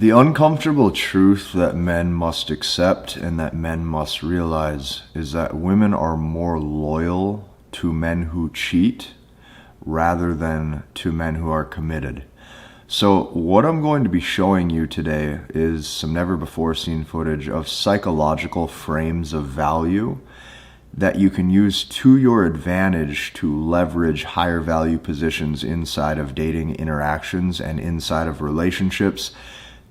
The uncomfortable truth that men must accept and that men must realize is that women are more loyal to men who cheat rather than to men who are committed. So what I'm going to be showing you today is some never before seen footage of psychological frames of value that you can use to your advantage to leverage higher value positions inside of dating interactions and inside of relationships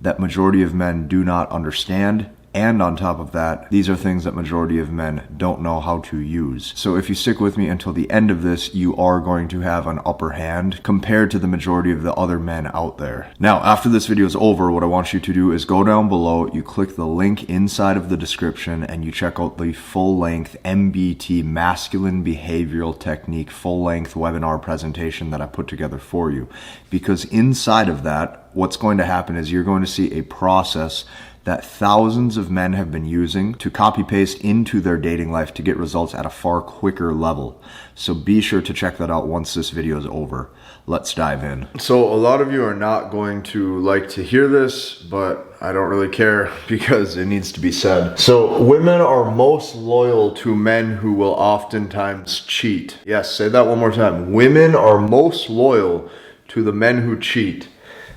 that majority of men do not understand. And on top of that, these are things that majority of men don't know how to use. So if you stick with me until the end of this, you are going to have an upper hand compared to the majority of the other men out there. Now, after this video is over, what I want you to do is go down below, you click the link inside of the description, and you check out the full-length MBT, Masculine Behavioral Technique, full-length webinar presentation that I put together for you. Because inside of that, what's going to happen is you're going to see a process that thousands of men have been using to copy paste into their dating life to get results at a far quicker level. So be sure to check that out once this video is over. Let's dive in. So a lot of you are not going to like to hear this, but I don't really care because it needs to be said. So women are most loyal to men who will oftentimes cheat. Yes, say that one more time. Women are most loyal to the men who cheat.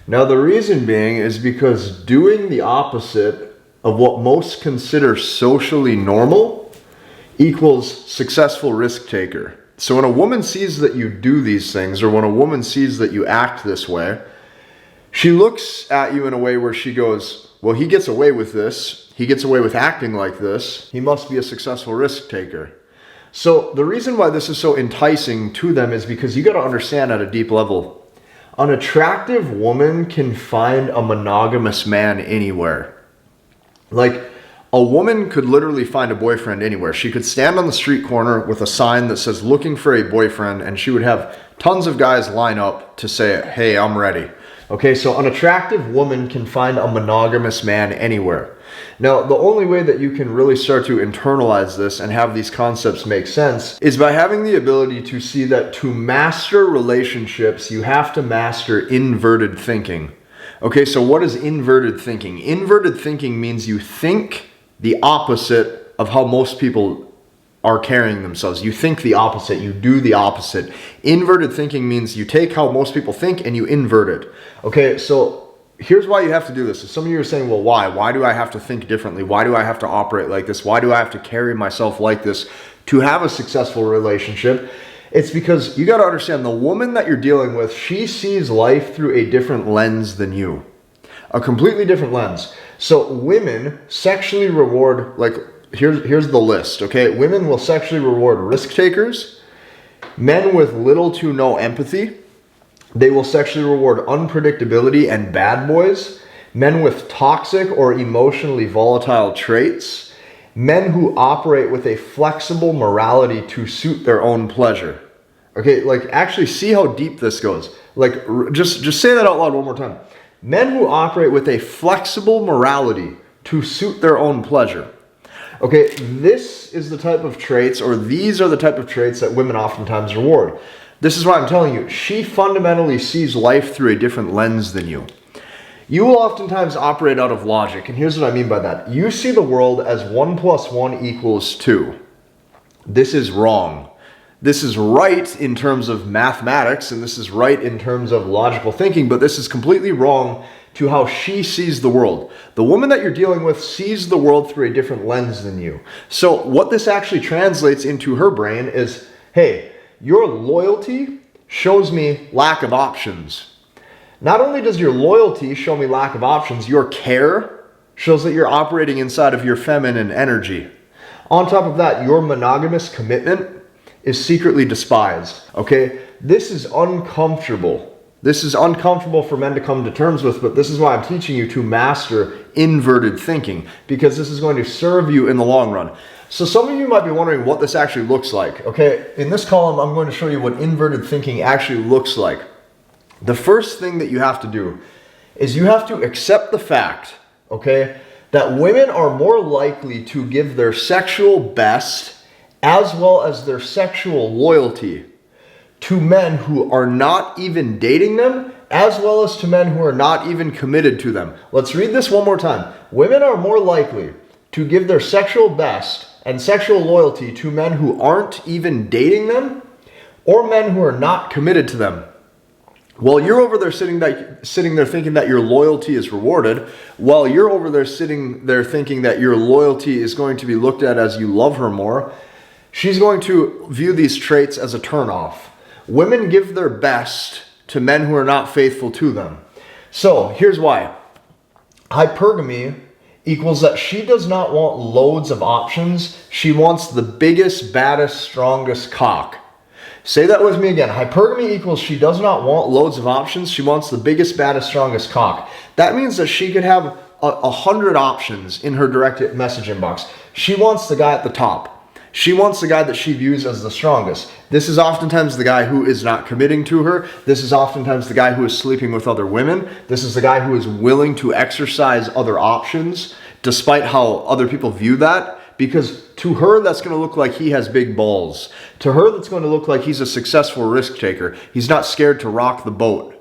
Now the reason being is because doing the opposite of what most consider socially normal equals successful risk taker. So when a woman sees that you do these things, or when a woman sees that you act this way, she looks at you in a way where she goes, well, he gets away with this, he gets away with acting like this, he must be a successful risk taker. So the reason why this is so enticing to them is because you got to understand at a deep level, an attractive woman can find a monogamous man anywhere. Like, a woman could literally find a boyfriend anywhere. She could stand on the street corner with a sign that says looking for a boyfriend, and she would have tons of guys line up to say, hey, I'm ready. Okay, so an attractive woman can find a monogamous man anywhere. Now, the only way that you can really start to internalize this and have these concepts make sense is by having the ability to see that to master relationships, you have to master inverted thinking. Okay, so what is inverted thinking? Inverted thinking means you think the opposite of how most people are carrying themselves. You think the opposite, you do the opposite. Inverted thinking means you take how most people think and you invert it. Okay, so here's why you have to do this. So some of you are saying, well, why? Why do I have to think differently? Why do I have to operate like this? Why do I have to carry myself like this to have a successful relationship? It's because you got to understand the woman that you're dealing with, she sees life through a different lens than you. A completely different lens. So women sexually reward, like, here's the list, okay? Women will sexually reward risk takers, men with little to no empathy. They will sexually reward unpredictability and bad boys, men with toxic or emotionally volatile traits, men who operate with a flexible morality to suit their own pleasure. Okay, like actually see how deep this goes. Like just say that out loud one more time. Men who operate with a flexible morality to suit their own pleasure. Okay, this is the type of traits, or these are the type of traits that women oftentimes reward. This is why I'm telling you, she fundamentally sees life through a different lens than you. You will oftentimes operate out of logic, and here's what I mean by that. You see the world as 1 + 1 = 2. This is wrong. This is right in terms of mathematics, and this is right in terms of logical thinking, but this is completely wrong to how she sees the world. The woman that you're dealing with sees the world through a different lens than you. So what this actually translates into her brain is, hey, your loyalty shows me lack of options. Not only does your loyalty show me lack of options, your care shows that you're operating inside of your feminine energy. On top of that, your monogamous commitment is secretly despised, okay? This is uncomfortable. This is uncomfortable for men to come to terms with, but this is why I'm teaching you to master inverted thinking, because this is going to serve you in the long run. So some of you might be wondering what this actually looks like. Okay, in this column, I'm going to show you what inverted thinking actually looks like. The first thing that you have to do is you have to accept the fact, okay, that women are more likely to give their sexual best as well as their sexual loyalty to men who are not even dating them as well as to men who are not even committed to them. Let's read this one more time. Women are more likely to give their sexual best and sexual loyalty to men who aren't even dating them or men who are not committed to them. While you're over there sitting there thinking that your loyalty is rewarded, while you're over there sitting there thinking that your loyalty is going to be looked at as you love her more, she's going to view these traits as a turnoff. Women give their best to men who are not faithful to them. So here's why. Hypergamy equals that she does not want loads of options. She wants the biggest, baddest, strongest cock. Say that with me again. Hypergamy equals she does not want loads of options. She wants the biggest, baddest, strongest cock. That means that she could have 100 options in her direct message inbox. She wants the guy at the top. She wants the guy that she views as the strongest. This is oftentimes the guy who is not committing to her. This is oftentimes the guy who is sleeping with other women. This is the guy who is willing to exercise other options, despite how other people view that. Because to her, that's going to look like he has big balls. To her, that's going to look like he's a successful risk taker. He's not scared to rock the boat,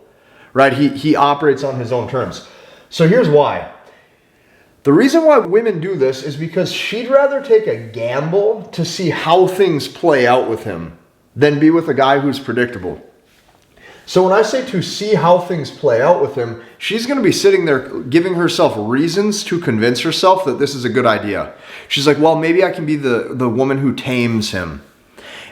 right? He operates on his own terms. So here's why. The reason why women do this is because she'd rather take a gamble to see how things play out with him than be with a guy who's predictable. So when I say to see how things play out with him, she's going to be sitting there giving herself reasons to convince herself that this is a good idea. She's like, well, maybe I can be the woman who tames him.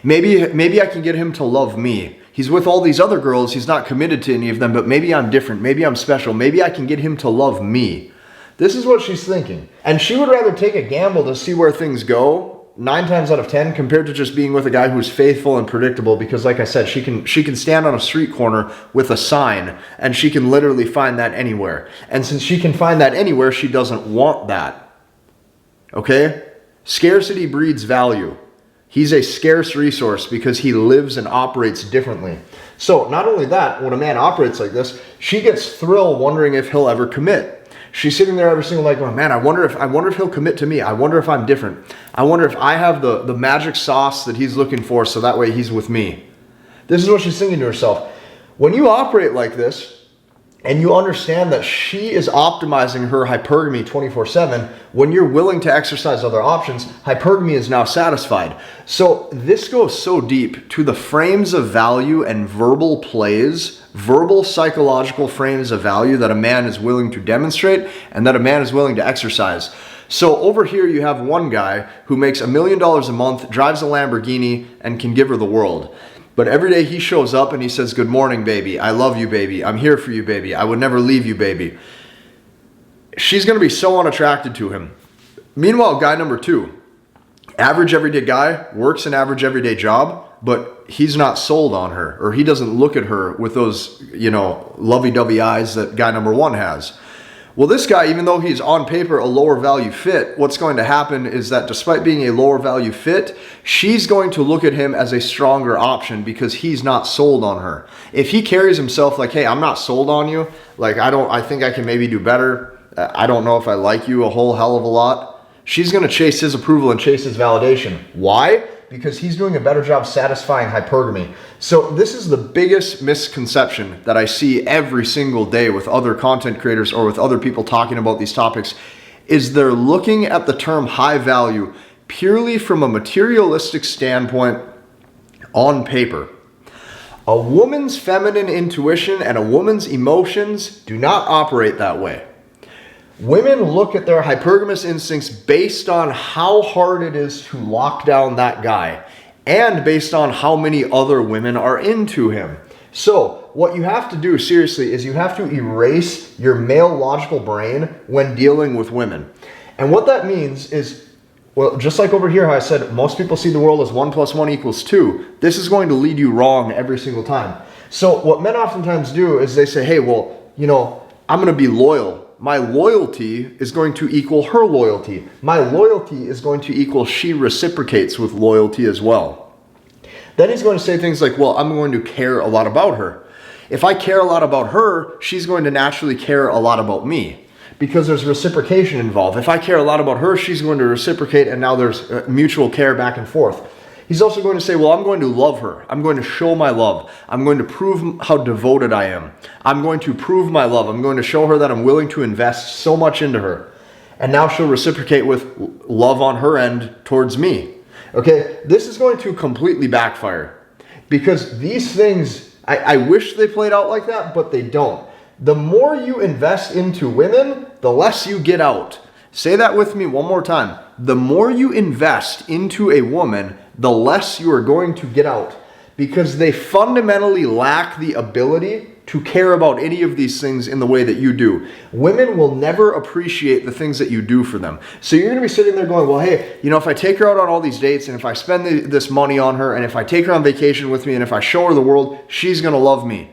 Maybe I can get him to love me. He's with all these other girls. He's not committed to any of them, but maybe I'm different. Maybe I'm special. Maybe I can get him to love me. This is what she's thinking. And she would rather take a gamble to see where things go 9 times out of 10 compared to just being with a guy who's faithful and predictable, because like I said, she can stand on a street corner with a sign and she can literally find that anywhere. And since she can find that anywhere, she doesn't want that. Okay? Scarcity breeds value. He's a scarce resource because he lives and operates differently. So not only that, when a man operates like this, she gets thrilled wondering if he'll ever commit. She's sitting there every single night going, man, I wonder if he'll commit to me. I wonder if I'm different. I wonder if I have the magic sauce that he's looking for so that way he's with me. This is what she's thinking to herself. When you operate like this and you understand that she is optimizing her hypergamy 24/7, when you're willing to exercise other options, hypergamy is now satisfied. So this goes so deep to the frames of value and verbal plays, verbal psychological frames of value that a man is willing to demonstrate and that a man is willing to exercise. So over here you have one guy who makes $1 million a month, drives a Lamborghini, and can give her the world. But every day he shows up and he says, good morning, baby. I love you, baby. I'm here for you, baby. I would never leave you, baby. She's going to be so unattracted to him. Meanwhile, guy number 2, average everyday guy, works an average everyday job, but he's not sold on her, or he doesn't look at her with those, lovey-dovey eyes that guy number 1 has. Well, this guy, even though he's on paper a lower value fit, what's going to happen is that despite being a lower value fit, she's going to look at him as a stronger option because he's not sold on her. If he carries himself like, hey, I'm not sold on you, like I think I can maybe do better, I don't know if I like you a whole hell of a lot, she's going to chase his approval and chase his validation. Why? Because he's doing a better job satisfying hypergamy. So this is the biggest misconception that I see every single day with other content creators or with other people talking about these topics, is they're looking at the term high value purely from a materialistic standpoint on paper. A woman's feminine intuition and a woman's emotions do not operate that way. Women look at their hypergamous instincts based on how hard it is to lock down that guy and based on how many other women are into him. So what you have to do seriously is you have to erase your male logical brain when dealing with women. And what that means is, well, just like over here how I said most people see the world as 1 + 1 = 2, this is going to lead you wrong every single time. So what men oftentimes do is they say, hey, well, I'm going to be loyal. My loyalty is going to equal her loyalty. My loyalty is going to equal she reciprocates with loyalty as well. Then he's going to say things like, well, I'm going to care a lot about her. If I care a lot about her, she's going to naturally care a lot about me because there's reciprocation involved. If I care a lot about her, she's going to reciprocate, and now there's mutual care back and forth. He's also going to say, well, I'm going to love her. I'm going to show my love. I'm going to prove how devoted I am. I'm going to prove my love. I'm going to show her that I'm willing to invest so much into her. And now she'll reciprocate with love on her end towards me. Okay, this is going to completely backfire because these things, I wish they played out like that, but they don't. The more you invest into women, the less you get out. Say that with me one more time. The more you invest into a woman, the less you are going to get out because they fundamentally lack the ability to care about any of these things in the way that you do. Women will never appreciate the things that you do for them. So you're going to be sitting there going, well, hey, if I take her out on all these dates and if I spend this money on her and if I take her on vacation with me and if I show her the world, she's going to love me.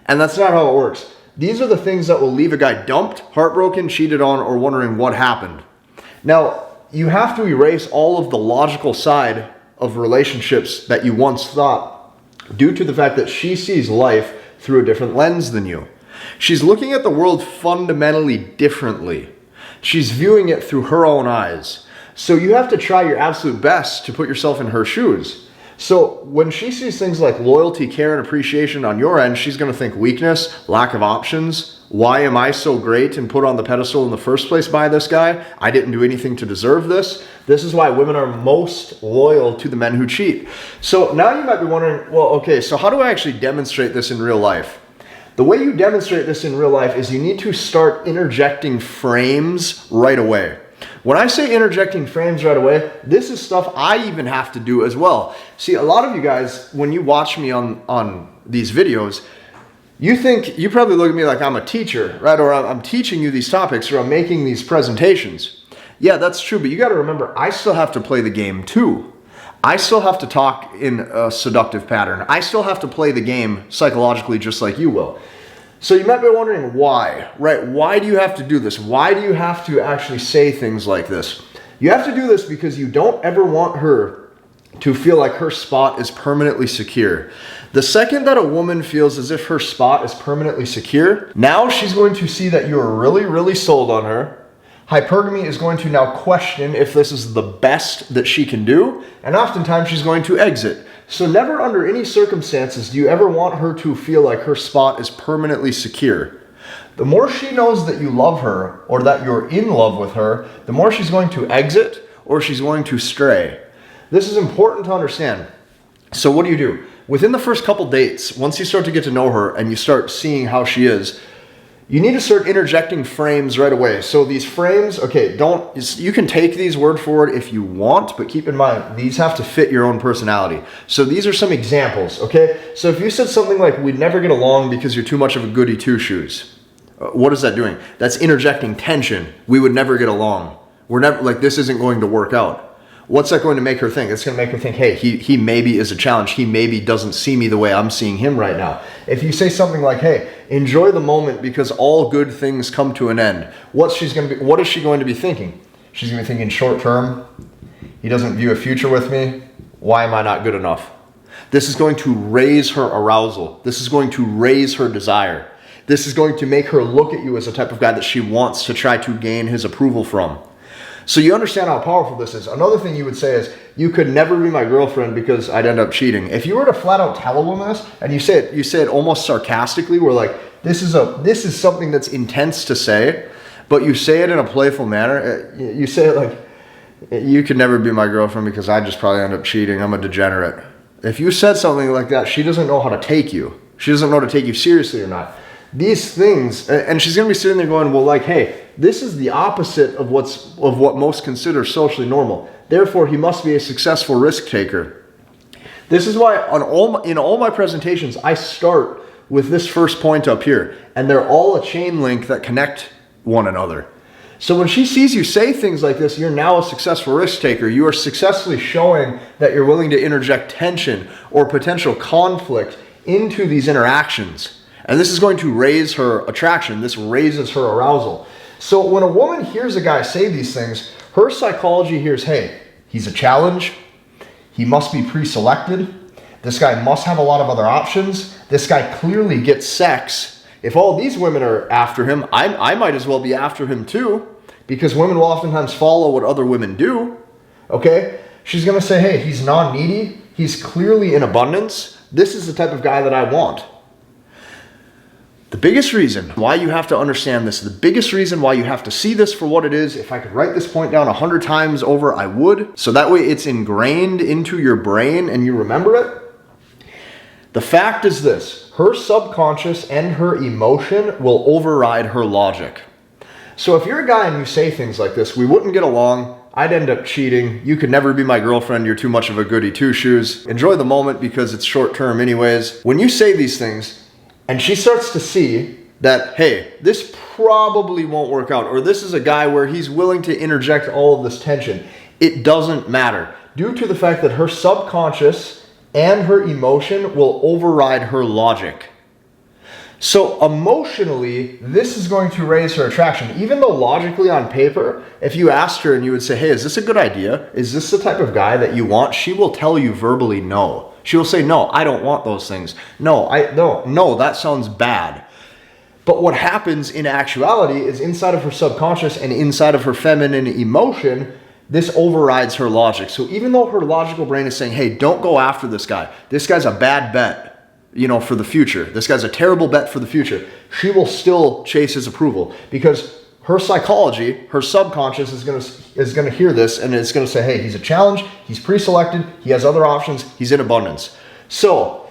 And that's not how it works. These are the things that will leave a guy dumped, heartbroken, cheated on, or wondering what happened. Now, you have to erase all of the logical side of relationships that you once thought due to the fact that she sees life through a different lens than you. She's looking at the world fundamentally differently. She's viewing it through her own eyes. So you have to try your absolute best to put yourself in her shoes. So when she sees things like loyalty, care, and appreciation on your end, she's going to think weakness, lack of options. Why am I so great and put on the pedestal in the first place by this guy? I didn't do anything to deserve this. This is why women are most loyal to the men who cheat. So now you might be wondering, well, okay, so how do I actually demonstrate this in real life? The way you demonstrate this in real life is you need to start interjecting frames right away. When I say interjecting frames right away, this is stuff I even have to do as well. See, a lot of you guys, when you watch me on these videos, you probably look at me like I'm a teacher, right? Or I'm teaching you these topics or I'm making these presentations. Yeah, that's true, but you got to remember, I still have to play the game too. I still have to talk in a seductive pattern. I still have to play the game psychologically just like you will. So you might be wondering why, right? Why do you have to do this? Why do you have to actually say things like this? You have to do this because you don't ever want her to feel like her spot is permanently secure. The second that a woman feels as if her spot is permanently secure, now she's going to see that you're really, really sold on her. Hypergamy is going to now question if this is the best that she can do, and oftentimes she's going to exit. So never under any circumstances do you ever want her to feel like her spot is permanently secure. The more she knows that you love her or that you're in love with her, the more she's going to exit or she's going to stray. This is important to understand. So what do? Within the first couple dates, once you start to get to know her and you start seeing how she is, you need to start interjecting frames right away. So these frames, okay, you can take these word for word if you want, but keep in mind, these have to fit your own personality. So these are some examples, okay? So if you said something like, we'd never get along because you're too much of a goody two-shoes, what is that doing? That's interjecting tension. We would never get along. We're never, like, this isn't going to work out. What's that going to make her think? It's going to make her think, hey, he maybe is a challenge. He maybe doesn't see me the way I'm seeing him right now. If you say something like, hey, enjoy the moment because all good things come to an end. What is she going to be thinking? She's going to be thinking short term. He doesn't view a future with me. Why am I not good enough? This is going to raise her arousal. This is going to raise her desire. This is going to make her look at you as the type of guy that she wants to try to gain his approval from. So you understand how powerful this is. Another thing you would say is, you could never be my girlfriend because I'd end up cheating. If you were to flat out tell a woman this, and you say it almost sarcastically, where like, this is something that's intense to say, but you say it in a playful manner. You say it like, you could never be my girlfriend because I'd just probably end up cheating. I'm a degenerate. If you said something like that, she doesn't know how to take you. She doesn't know how to take you seriously or not. These things, and she's going to be sitting there going, well, like, hey, this is the opposite of what most consider socially normal. Therefore, he must be a successful risk taker. This is why in all my presentations, I start with this first point up here, and they're all a chain link that connect one another. So when she sees you say things like this, you're now a successful risk taker. You are successfully showing that you're willing to interject tension or potential conflict into these interactions. And this is going to raise her attraction. This raises her arousal. So when a woman hears a guy say these things, her psychology hears, hey, he's a challenge. He must be pre-selected. This guy must have a lot of other options. This guy clearly gets sex. If all these women are after him, I might as well be after him too, because women will oftentimes follow what other women do. Okay? She's going to say, hey, he's non-needy. He's clearly in abundance. This is the type of guy that I want. The biggest reason why you have to understand this, the biggest reason why you have to see this for what it is, if I could write this point down 100 times over, I would. So that way it's ingrained into your brain and you remember it. The fact is this: her subconscious and her emotion will override her logic. So if you're a guy and you say things like this, we wouldn't get along, I'd end up cheating, you could never be my girlfriend, you're too much of a goody two-shoes, enjoy the moment because it's short term anyways. When you say these things and she starts to see that, hey, this probably won't work out, or this is a guy where he's willing to interject all of this tension, it doesn't matter. Due to the fact that her subconscious and her emotion will override her logic. So emotionally, this is going to raise her attraction. Even though logically on paper, if you asked her and you would say, hey, is this a good idea? Is this the type of guy that you want? She will tell you verbally no. She will say, no, I don't want those things. No, that sounds bad. But what happens in actuality is inside of her subconscious and inside of her feminine emotion, this overrides her logic. So even though her logical brain is saying, hey, don't go after this guy. This guy's a bad bet, for the future. This guy's a terrible bet for the future. She will still chase his approval because her psychology, her subconscious is gonna hear this and it's gonna say, hey, he's a challenge, he's pre-selected, he has other options, he's in abundance. So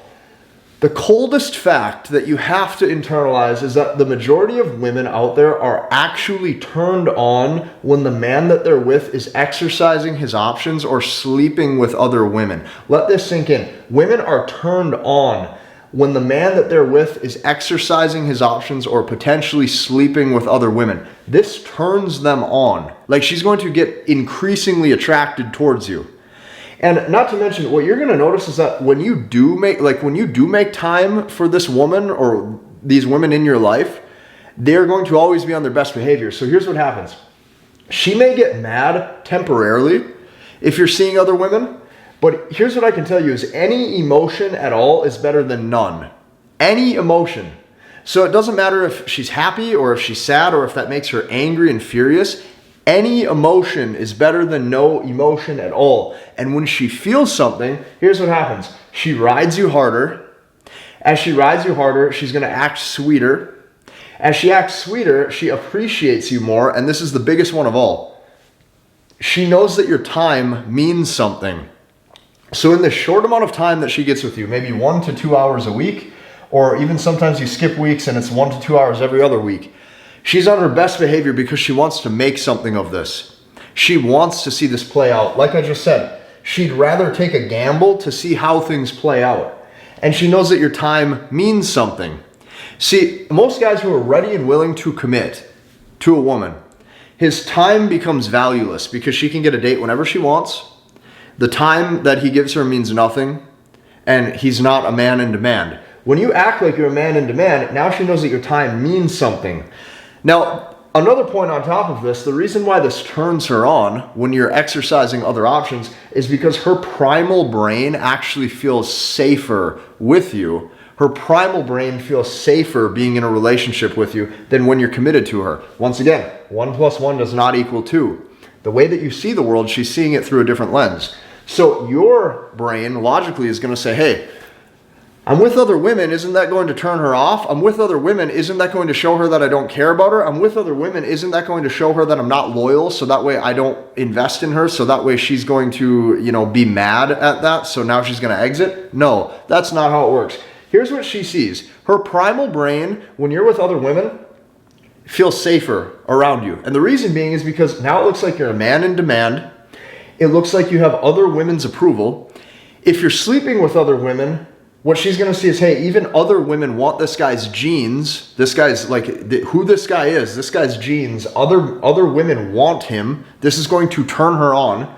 the coldest fact that you have to internalize is that the majority of women out there are actually turned on when the man that they're with is exercising his options or sleeping with other women. Let this sink in. Women are turned on when the man that they're with is exercising his options or potentially sleeping with other women. This turns them on. Like, she's going to get increasingly attracted towards you. And not to mention, what you're going to notice is that when you do make time for this woman or these women in your life, they're going to always be on their best behavior. So here's what happens. She may get mad temporarily if you're seeing other women, but here's what I can tell you is any emotion at all is better than none. Any emotion. So it doesn't matter if she's happy or if she's sad or if that makes her angry and furious. Any emotion is better than no emotion at all. And when she feels something, here's what happens. She rides you harder. As she rides you harder, she's going to act sweeter. As she acts sweeter, she appreciates you more. And this is the biggest one of all. She knows that your time means something. So in the short amount of time that she gets with you, maybe 1 to 2 hours a week, or even sometimes you skip weeks and it's 1 to 2 hours every other week, she's on her best behavior because she wants to make something of this. She wants to see this play out. Like I just said, she'd rather take a gamble to see how things play out. And she knows that your time means something. See, most guys who are ready and willing to commit to a woman, his time becomes valueless because she can get a date whenever she wants. The time that he gives her means nothing, and he's not a man in demand. When you act like you're a man in demand, now she knows that your time means something. Now, another point on top of this, the reason why this turns her on when you're exercising other options is because her primal brain actually feels safer with you. Her primal brain feels safer being in a relationship with you than when you're committed to her. Once again, 1 + 1 does not equal 2. The way that you see the world, she's seeing it through a different lens. So your brain logically is going to say, hey, I'm with other women, isn't that going to turn her off? I'm with other women, isn't that going to show her that I don't care about her? I'm with other women, isn't that going to show her that I'm not loyal, so that way I don't invest in her, so that way she's going to, be mad at that, so now she's going to exit? No, that's not how it works. Here's what she sees. Her primal brain, when you're with other women, feels safer around you. And the reason being is because now it looks like you're a man in demand. It looks like you have other women's approval. If you're sleeping with other women, what she's going to see is, hey, even other women want this guy's genes. This guy's who this guy is, this guy's genes. Other women want him. This is going to turn her on.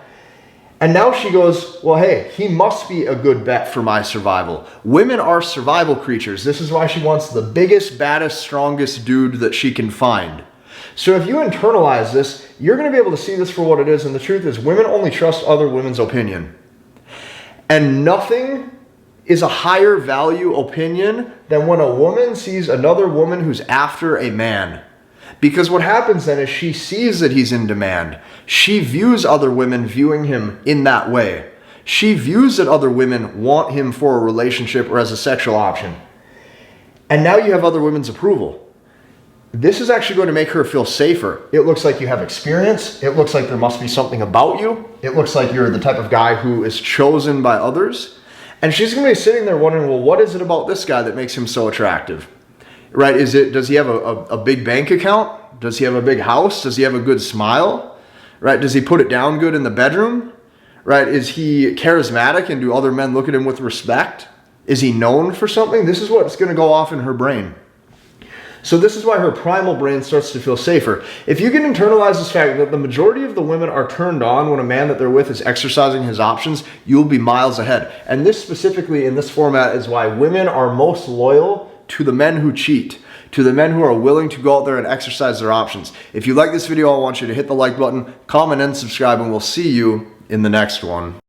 And now she goes, well, hey, he must be a good bet for my survival. Women are survival creatures. This is why she wants the biggest, baddest, strongest dude that she can find. So if you internalize this, you're going to be able to see this for what it is. And the truth is, women only trust other women's opinion. And nothing is a higher value opinion than when a woman sees another woman who's after a man. Because what happens then is she sees that he's in demand. She views other women viewing him in that way. She views that other women want him for a relationship or as a sexual option. And now you have other women's approval. This is actually going to make her feel safer. It looks like you have experience. It looks like there must be something about you. It looks like you're the type of guy who is chosen by others. And she's going to be sitting there wondering, well, what is it about this guy that makes him so attractive? Right? Does he have a big bank account? Does he have a big house? Does he have a good smile? Right? Does he put it down good in the bedroom? Right? Is he charismatic and do other men look at him with respect? Is he known for something? This is what's going to go off in her brain. So this is why her primal brain starts to feel safer. If you can internalize this fact that the majority of the women are turned on when a man that they're with is exercising his options, you'll be miles ahead. And this specifically in this format is why women are most loyal to the men who cheat, to the men who are willing to go out there and exercise their options. If you like this video, I want you to hit the like button, comment, and subscribe, and we'll see you in the next one.